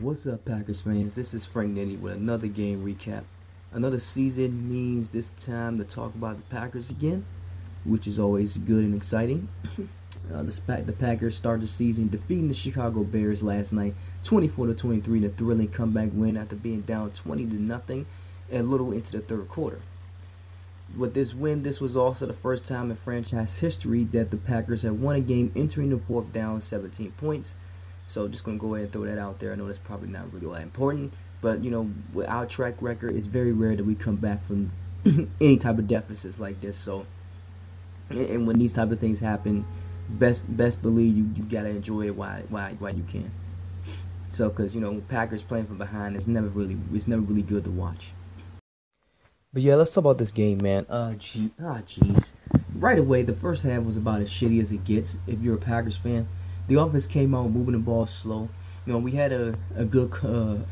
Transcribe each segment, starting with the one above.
What's up, Packers fans? This is Frank Nitty with another game recap. Another season means this time to talk about the Packers again, which is always good and exciting. The Packers started the season defeating the Chicago Bears last night, 24-23, in a thrilling comeback win after being down 20-0 a little into the third quarter. With this win, this was also the first time in franchise history that the Packers have won a game entering the fourth down 17 points. So just going to go ahead and throw that out there. I know that's probably not really that important, but you know, with our track record, it's very rare that we come back from any type of deficits like this. So, and when these type of things happen, best believe you gotta enjoy it while you can. So, because you know, Packers playing from behind, it's never really good to watch. But yeah, let's talk about this game, man. Jeez. Right away, the first half was about as shitty as it gets if you're a Packers fan. The offense came out moving the ball slow. You know, we had a good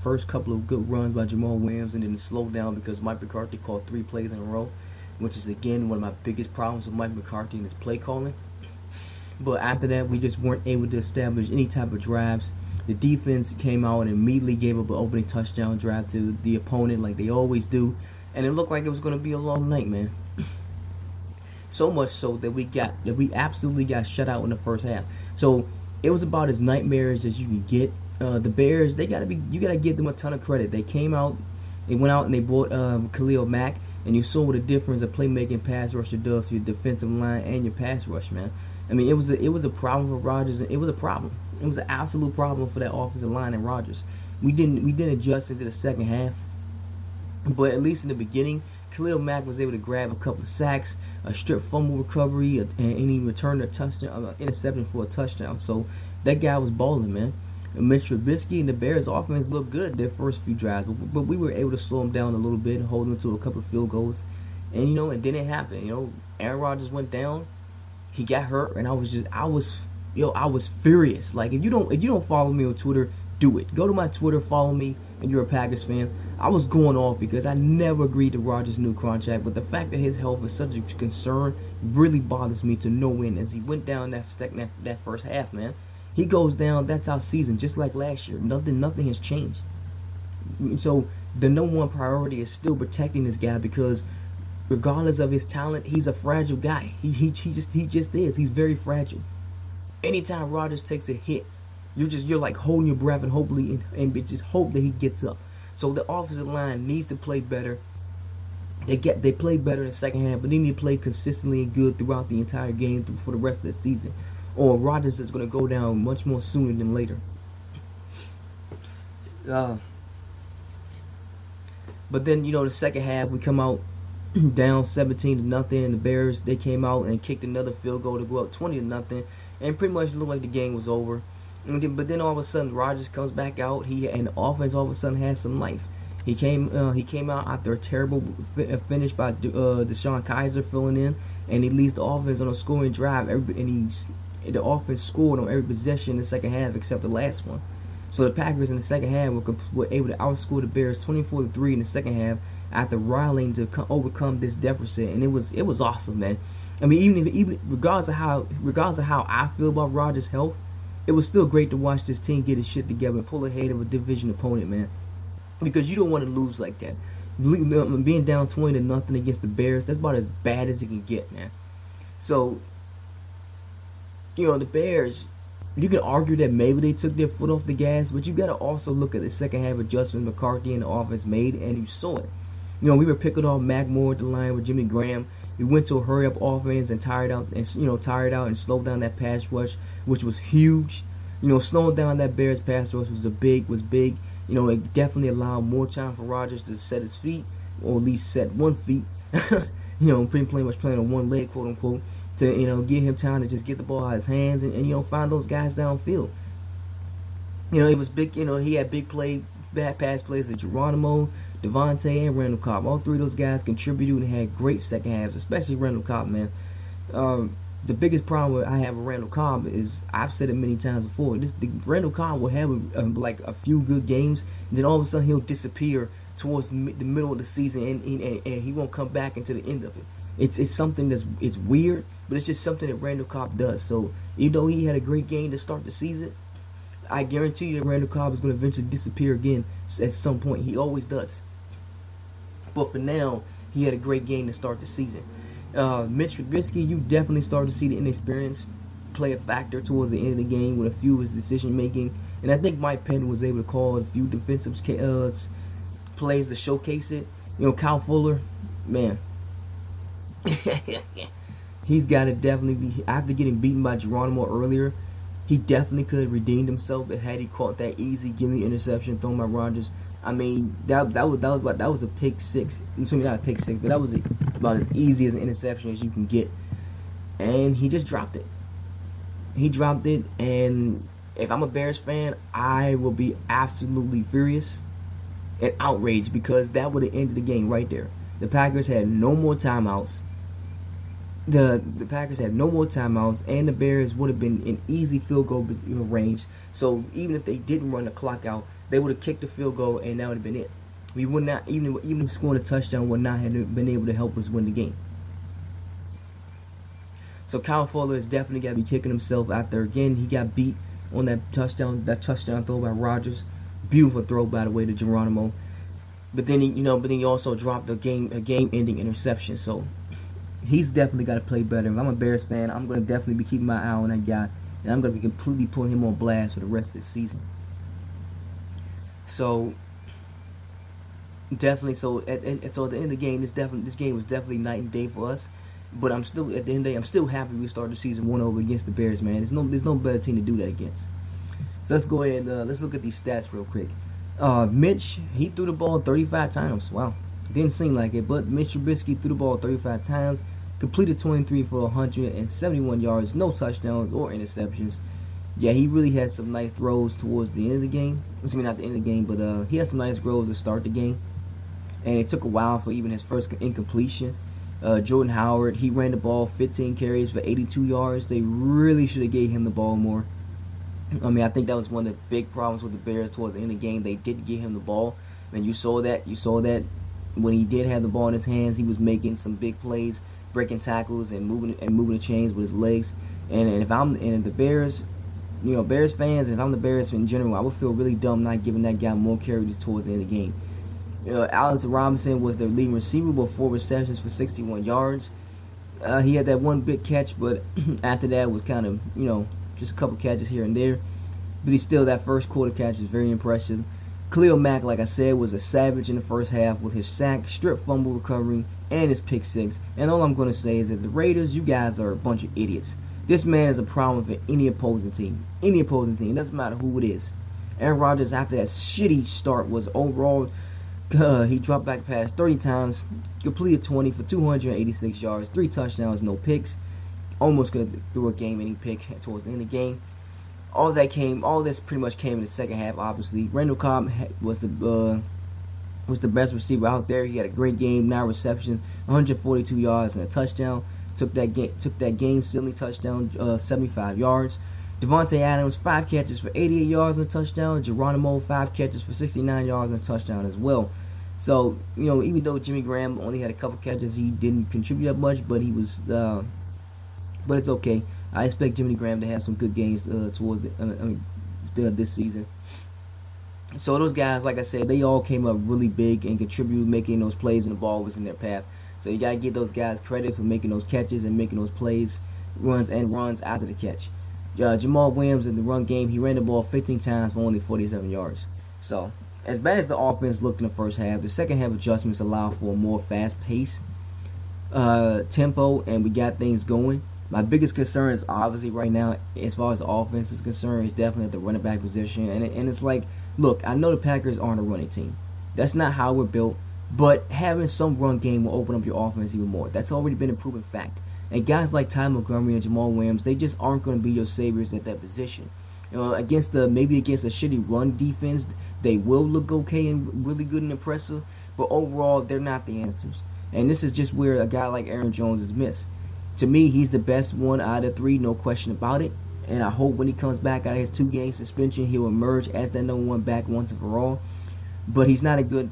first couple of good runs by Jamal Williams, and then it slowed down because Mike McCarthy called 3 plays in a row, which is, again, one of my biggest problems with Mike McCarthy and his play calling. But after that, we just weren't able to establish any type of drives. The defense came out and immediately gave up an opening touchdown drive to the opponent like they always do, and it looked like it was going to be a long night, man. So much so that we absolutely got shut out in the first half. So it was about as nightmarish as you could get. The Bears, you gotta give them a ton of credit. They came out, they went out and they bought Khalil Mack, and you saw what a difference a playmaking pass rusher does for your defensive line and your pass rush, man. I mean, it was a problem for Rodgers. It was a problem. It was an absolute problem for that offensive line and Rodgers. We didn't adjust into the second half, but at least in the beginning, Khalil Mack was able to grab a couple of sacks, a strip fumble recovery, and he returned a touchdown, interception for a touchdown. So that guy was balling, man. And Mitch Trubisky and the Bears offense looked good their first few drives, but we were able to slow them down a little bit and hold them to a couple of field goals. And you know, and then it happened. You know, Aaron Rodgers went down, he got hurt, and I was furious. Like, if you don't follow me on Twitter, do it. Go to my Twitter, follow me, and you're a Packers fan. I was going off because I never agreed to Rodgers' new contract, but the fact that his health is such a concern really bothers me to no end. As he went down that first half, man, he goes down. That's our season, just like last year. Nothing has changed. So the number one priority is still protecting this guy because, regardless of his talent, he's a fragile guy. He just is. He's very fragile. Anytime Rodgers takes a hit, you're like holding your breath and hopefully and just hope that he gets up. So the offensive line needs to play better. They play better in the second half, but they need to play consistently and good throughout the entire game for the rest of the season, or Rodgers is going to go down much more sooner than later. But then, you know, the second half we come out down 17-0. The Bears, they came out and kicked another field goal to go up 20-0, and pretty much looked like the game was over. But then all of a sudden, Rodgers comes back out. And the offense all of a sudden has some life. He came out after a terrible finish by DeShone Kizer filling in, and he leads the offense on a scoring drive. The offense scored on every possession in the second half except the last one. So the Packers in the second half were able to outscore the Bears 24-3 in the second half after rallying to overcome this deficit, and it was awesome, man. I mean, even regardless of how I feel about Rodgers' health, it was still great to watch this team get his shit together and pull ahead of a division opponent, man. Because you don't want to lose like that. Being down 20-0 against the Bears, that's about as bad as it can get, man. So, you know, the Bears, you can argue that maybe they took their foot off the gas, but you got to also look at the second half adjustment McCarthy and the offense made, and you saw it. You know, we were picking off Mac Moore at the line with Jimmy Graham. We went to a hurry-up offense and tired out and slowed down that pass rush, which was huge. You know, slowing down that Bears pass rush was big. You know, it definitely allowed more time for Rodgers to set his feet, or at least set one feet. You know, pretty much playing on one leg, quote unquote, to, you know, give him time to just get the ball out of his hands and you know, find those guys downfield. You know, it was big. You know, he had bad pass plays to Geronimo, Devontae, and Randall Cobb. All three of those guys contributed and had great second halves, especially Randall Cobb, man. The biggest problem I have with Randall Cobb is, I've said it many times before, Randall Cobb will have like a few good games, and then all of a sudden he'll disappear towards the middle of the season, and he won't come back until the end of it. It's something it's weird, but it's just something that Randall Cobb does. So even though he had a great game to start the season, I guarantee you that Randall Cobb is going to eventually disappear again at some point. He always does. But for now, he had a great game to start the season. Mitch Trubisky, you definitely started to see the inexperience play a factor towards the end of the game with a few of his decision making. And I think Mike Penn was able to call a few defensive plays to showcase it. You know, Kyle Fuller, man, he's got to definitely be, after getting beaten by Geronimo earlier, he definitely could have redeemed himself. But had he caught that easy gimme interception thrown by Rodgers, I mean, that was a pick six. I'm assuming not a pick six, but that was about as easy as an interception as you can get. And he just dropped it. He dropped it, and if I'm a Bears fan, I will be absolutely furious and outraged, because that would have ended the game right there. The Packers had no more timeouts. The Packers had no more timeouts, and the Bears would have been in easy field goal range. So even if they didn't run the clock out, they would have kicked the field goal, and that would have been it. We would not, even scoring a touchdown would not have been able to help us win the game. So Kyle Fuller has definitely got to be kicking himself after, again, he got beat on that touchdown throw by Rodgers. Beautiful throw, by the way, to Geronimo. But then he also dropped a game-ending interception. So he's definitely got to play better. If I'm a Bears fan, I'm going to definitely be keeping my eye on that guy, and I'm going to be completely putting him on blast for the rest of the season. So definitely, at the end of the game, this game was definitely night and day for us. But I'm still, at the end of the day, I'm still happy we started the season 1-0 against the Bears, man. There's no better team to do that against. So let's go ahead and let's look at these stats real quick. Mitch, he threw the ball 35 times. Wow, didn't seem like it, but Mitch Trubisky threw the ball 35 times, completed 23 for 171 yards, no touchdowns or interceptions. Yeah, he really had some nice throws towards the end of the game. I mean, not the end of the game, but he had some nice throws to start the game. And it took a while for even his first incompletion. Jordan Howard, he ran the ball 15 carries for 82 yards. They really should have gave him the ball more. I mean, I think that was one of the big problems with the Bears towards the end of the game. They didn't give him the ball, and you saw that. You saw that when he did have the ball in his hands, he was making some big plays, breaking tackles and moving the chains with his legs. And if the Bears, Bears fans, and if I'm the Bears in general, I would feel really dumb not giving that guy more carries towards the end of the game. Alex Robinson was their leading receiver with 4 receptions for 61 yards. He had that one big catch, but after that was kind of, just a couple catches here and there. But he's still, that first quarter catch is very impressive. Khalil Mack, like I said, was a savage in the first half with his sack, strip fumble recovery, and his pick six. And all I'm going to say is that the Raiders, you guys are a bunch of idiots. This man is a problem for any opposing team. Any opposing team. It doesn't matter who it is. Aaron Rodgers, after that shitty start, was overall... he dropped back past 30 times, completed 20 for 286 yards, 3 touchdowns, no picks. Almost could have threw a game-ending pick towards the end of the game. All this pretty much came in the second half, obviously. Randall Cobb was the best receiver out there. He had a great game, 9 receptions, 142 yards, and a touchdown. Took that game-sealing touchdown, 75 yards. Devontae Adams, 5 catches for 88 yards and a touchdown. Geronimo, 5 catches for 69 yards and a touchdown as well. So, even though Jimmy Graham only had a couple catches, he didn't contribute that much, but he was, but it's okay. I expect Jimmy Graham to have some good games towards this season. So those guys, like I said, they all came up really big and contributed, making those plays when the ball was in their path. So you got to give those guys credit for making those catches and making those plays, runs after the catch. Jamal Williams in the run game, he ran the ball 15 times for only 47 yards. So, as bad as the offense looked in the first half, the second half adjustments allowed for a more fast-paced tempo, and we got things going. My biggest concern is obviously right now, as far as the offense is concerned, is definitely at the running back position. And it's like, look, I know the Packers aren't a running team. That's not how we're built. But having some run game will open up your offense even more. That's already been a proven fact. And guys like Ty Montgomery and Jamal Williams, they just aren't going to be your saviors at that position. Maybe against a shitty run defense, they will look okay and really good and impressive. But overall, they're not the answers. And this is just where a guy like Aaron Jones is missed. To me, he's the best one out of 3, no question about it. And I hope when he comes back out of his 2-game suspension, he'll emerge as that number 1 back once and for all. But he's not a good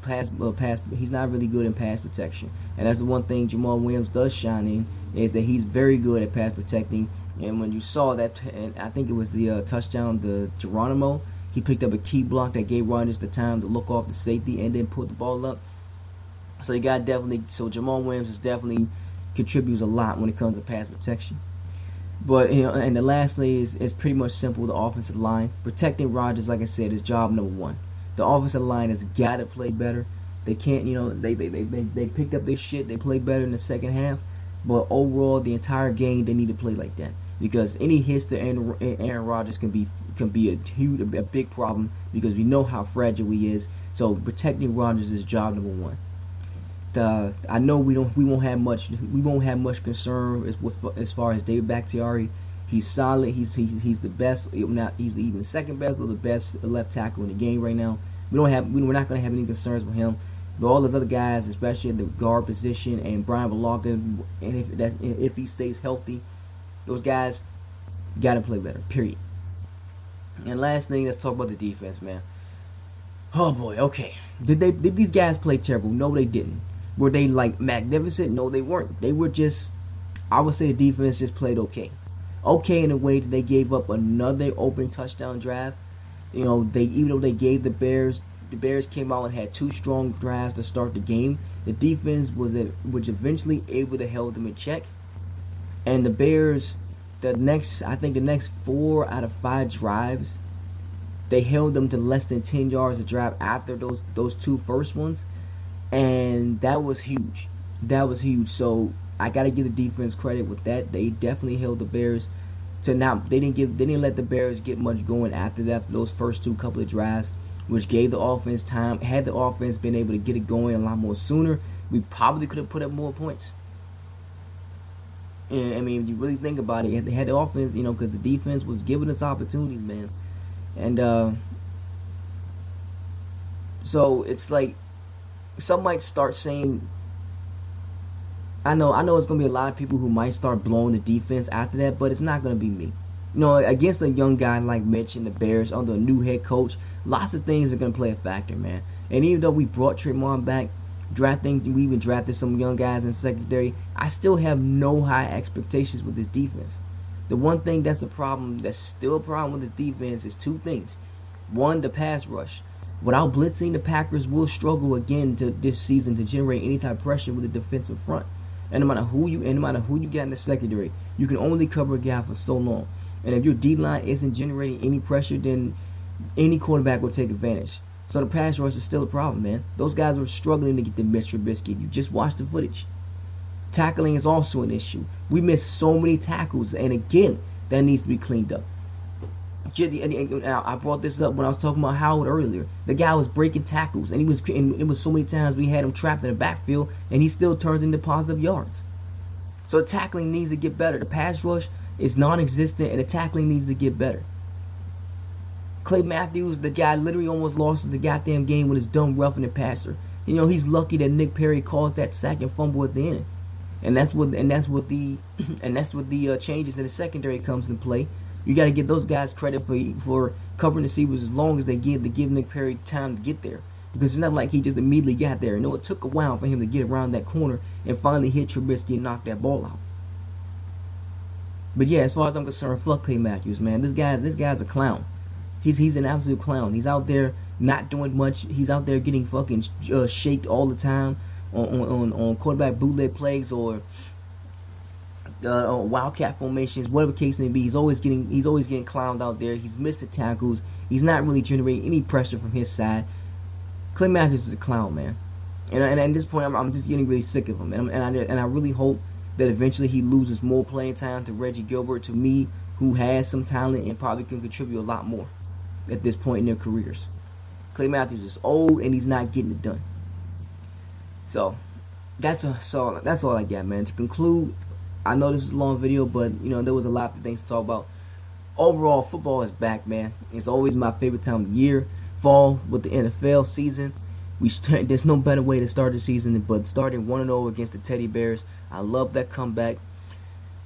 he's not really good in pass protection. And that's the one thing Jamal Williams does shine in, is that he's very good at pass protecting And when you saw that, and I think it was the touchdown to Geronimo, he picked up a key block that gave Rodgers the time to look off the safety and then put the ball up. So you got so Jamal Williams is definitely contributes a lot when it comes to pass protection. But and the last thing is pretty much simple. The offensive line, protecting Rodgers, like I said, is job number one. The offensive line has got to play better. They can't, they picked up their shit. They played better in the second half, but overall, the entire game they need to play like that, because any hits to Aaron Rodgers can be a big problem, because we know how fragile he is. So protecting Rodgers is job number one. I know we won't have much concern as far as David Bakhtiari. He's solid. He's the best, not even second best or the best left tackle in the game right now. We're not going to have any concerns with him. But all the other guys, especially at the guard position, and Brian Bulaga, and if he stays healthy, those guys got to play better. Period. And last thing, let's talk about the defense, man. Oh boy, okay. Did these guys play terrible? No, they didn't. Were they like magnificent? No, they weren't. They were just, I would say the defense just played okay. Okay in a way that they gave up another open touchdown drive. Even though they gave the Bears came out and had 2 strong drives to start the game. The defense was eventually able to hold them in check. And the Bears, the next 4 out of 5 drives, they held them to less than 10 yards a drive after those 2 first ones. And that was huge. So I gotta give the defense credit with that. They definitely held the Bears to not. They didn't let the Bears get much going after that for those first 2 couple of drives, which gave the offense time. Had the offense been able to get it going a lot more sooner, we probably could have put up more points. And I mean, if you really think about it, they had the offense, because the defense was giving us opportunities, man. And so it's like, some might start saying, I know it's going to be a lot of people who might start blowing the defense after that, but it's not going to be me. Against a young guy like Mitch and the Bears under a new head coach, lots of things are going to play a factor, man. And even though we brought Tremont back, we even drafted some young guys in secondary, I still have no high expectations with this defense. The one thing that's still a problem with this defense is 2 things. One, the pass rush. Without blitzing, the Packers will struggle again this season to generate any type of pressure with the defensive front. And no matter who you got in the secondary, you can only cover a guy for so long. And if your D-line isn't generating any pressure, then any quarterback will take advantage. So the pass rush is still a problem, man. Those guys were struggling to get the Mitch Trubisky. You just watch the footage. Tackling is also an issue. We missed so many tackles, and again, that needs to be cleaned up. I brought this up when I was talking about Howard earlier. The guy was breaking tackles, and it was so many times we had him trapped in the backfield, and he still turns into positive yards. So tackling needs to get better. The pass rush is non-existent, and the tackling needs to get better. Clay Matthews, the guy literally almost lost the goddamn game with his dumb roughing the passer. He's lucky that Nick Perry caused that sack and fumble at the end, and that's what the changes in the secondary comes into play. You got to give those guys credit for covering the receivers as long as they give Nick Perry time to get there. Because it's not like he just immediately got there. It took a while for him to get around that corner and finally hit Trubisky and knock that ball out. But yeah, as far as I'm concerned, fuck Clay Matthews, man. This guy's a clown. He's an absolute clown. He's out there not doing much. He's out there getting fucking shaked all the time on quarterback bootleg plays or wildcat formations, whatever case may be. He's always getting clowned out there. He's missing tackles. He's not really generating any pressure from his side. Clay Matthews is a clown, man. And at this point, I'm just getting really sick of him. And I really hope that eventually he loses more playing time to Reggie Gilbert, to me, who has some talent and probably can contribute a lot more at this point in their careers. Clay Matthews is old and he's not getting it done. So that's all I got, man. To conclude, I know this was a long video, but there was a lot of things to talk about. Overall, football is back, man. It's always my favorite time of the year. Fall with the NFL season. There's no better way to start the season but starting 1-0 against the Teddy Bears. I love that comeback.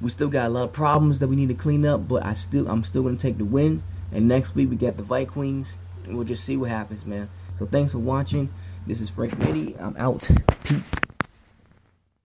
We still got a lot of problems that we need to clean up, but I'm still going to take the win. And next week we got the Vikings, and we'll just see what happens, man. So thanks for watching. This is Frank Nitty. I'm out. Peace.